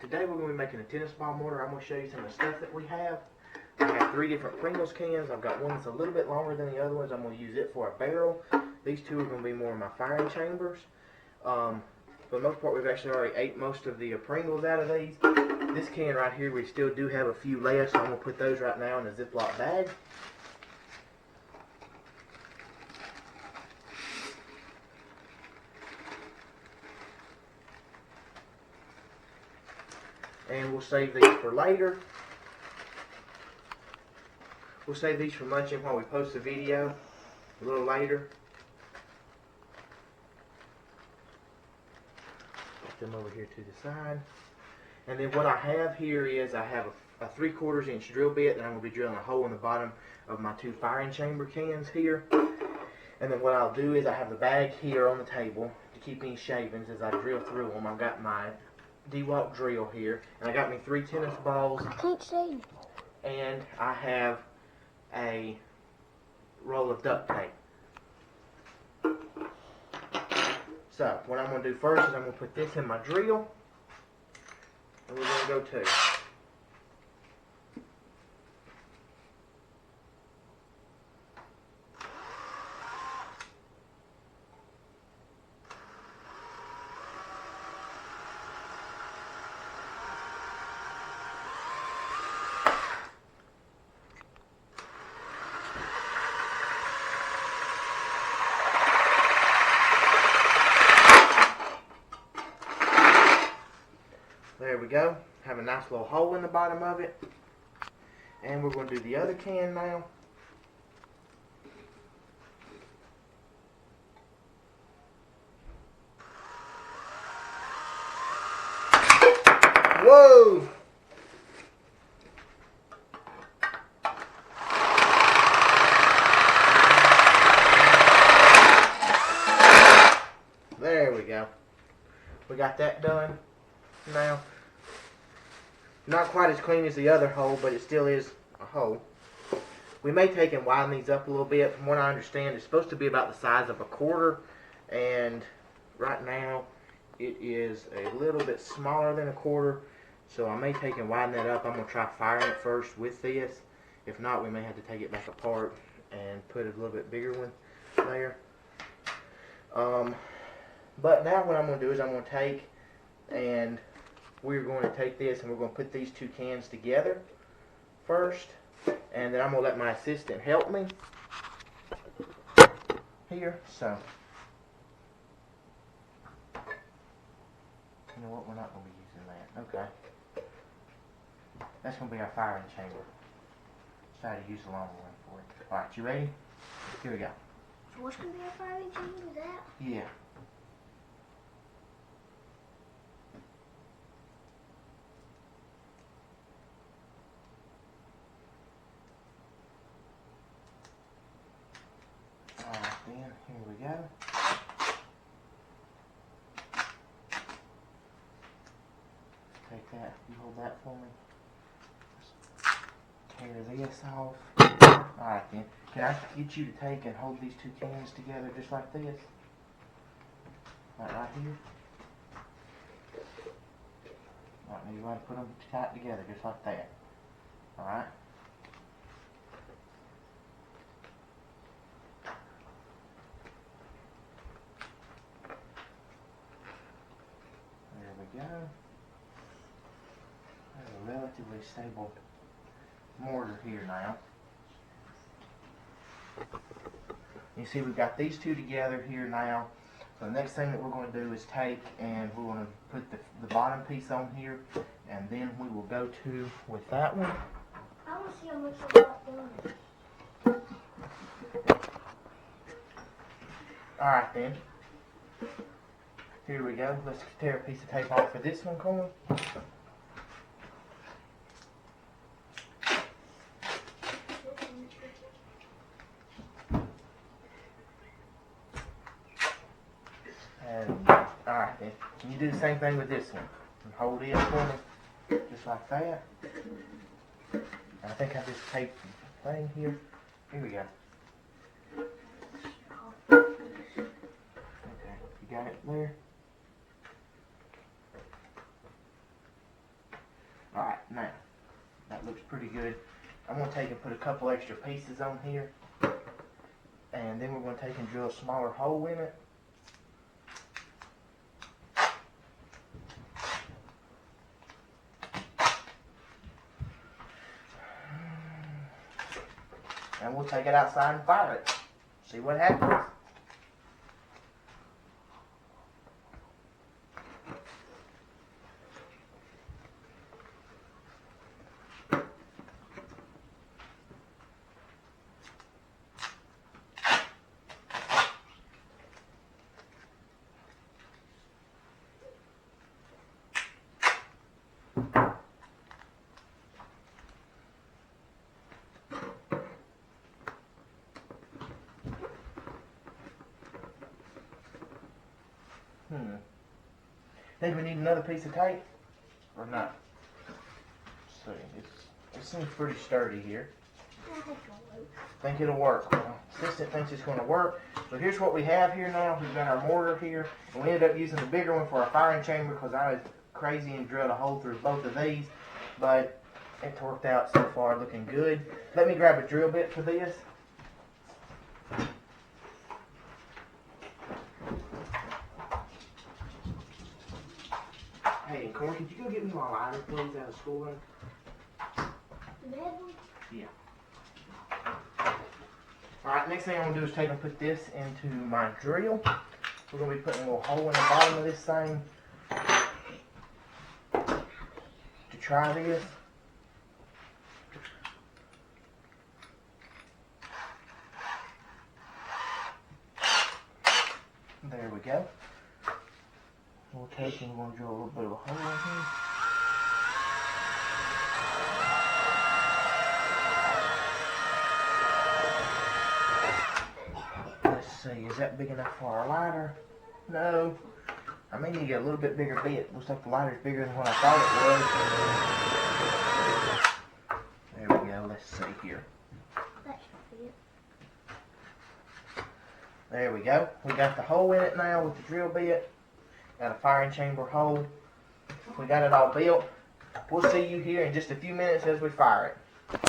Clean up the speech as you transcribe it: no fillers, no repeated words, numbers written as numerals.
Today we're going to be making a tennis ball mortar. I'm going to show you some of the stuff that we have. I have 3 different Pringles cans. I've got one that's a little bit longer than the other ones. I'm going to use it for a barrel. These 2 are going to be more of my firing chambers. For the most part, we've actually already ate most of the Pringles out of these. This can right here, we still do have a few left, so I'm going to put those right now in a Ziploc bag. And we'll save these for later. We'll save these for munching while we post the video a little later. Put them over here to the side. And then what I have here is I have a 3/4 inch drill bit that I'm going to be drilling a hole in the bottom of my 2 firing chamber cans here. And then what I'll do is I have the bag here on the table to keep any shavings as I drill through them. I've got my DeWalt drill here, and I got me 3 tennis balls. I can't see. And I have a roll of duct tape. So what I'm going to do first is I'm going to put this in my drill, and we're going to go to. There we go. Have a nice little hole in the bottom of it. And we're going to do the other can now. Whoa! There we go. We got that done. Now, not quite as clean as the other hole, but it still is a hole. We may take and widen these up a little bit. From what I understand, it's supposed to be about the size of a 1/4, and right now it is a little bit smaller than a 1/4, so I may take and widen that up. I'm going to try firing it first with this. If not, we may have to take it back apart and put a little bit bigger one there. But now what I'm going to do is I'm going to take and we're going to take this and we're going to put these 2 cans together first, and then I'm going to let my assistant help me here. So, you know what, we're not going to be using that. Okay. That's going to be our firing chamber. Decided to use the longer one for it. Alright, you ready? Here we go. So what's going to be our firing chamber? That? Yeah. Alright then, here we go. Take that, you hold that for me. Tear this off. Alright then, can I get you to take and hold these 2 cans together just like this? Right here. Alright, now you want to put them tight together just like that. Alright. There we go. There's a relatively stable mortar here now. You see we've got these 2 together here now. So the next thing that we're going to do is take and we're going to put the bottom piece on here, and then we will go to with that one. I want to see how much you got done. Alright then. Here we go. Let's tear a piece of tape off for this one, Colin. Alright then. Can you do the same thing with this one? And hold it for me. Just like that. I think I just taped the thing here. Here we go. Okay, you got it there? pretty good. I'm going to take and put a couple extra pieces on here. And then we're going to take and drill a smaller hole in it. And we'll take it outside and fire it. See what happens. Think we need another piece of tape? Or not? Let's see. It seems pretty sturdy here. Think it'll work. Well, assistant thinks it's going to work. So here's what we have here now. We've got our mortar here. And we ended up using the bigger one for our firing chamber because I was crazy and drilled a hole through both of these. But it's worked out so far, looking good. Let me grab a drill bit for this. Hey, and Corey, could you go get me my lighter, please, out of school? Yeah. Alright, next thing I'm going to do is take and put this into my drill. We're going to be putting a little hole in the bottom of this thing to try this. There we go. We'll take and we're going to drill a little bit of a hole in here. Let's see, is that big enough for our lighter? No. I may need to get a little bit bigger bit. Looks like the lighter's bigger than what I thought it was. There we go, let's see here. There we go. We got the hole in it now with the drill bit. Got a firing chamber hole. We got it all built. We'll see you here in just a few minutes as we fire it.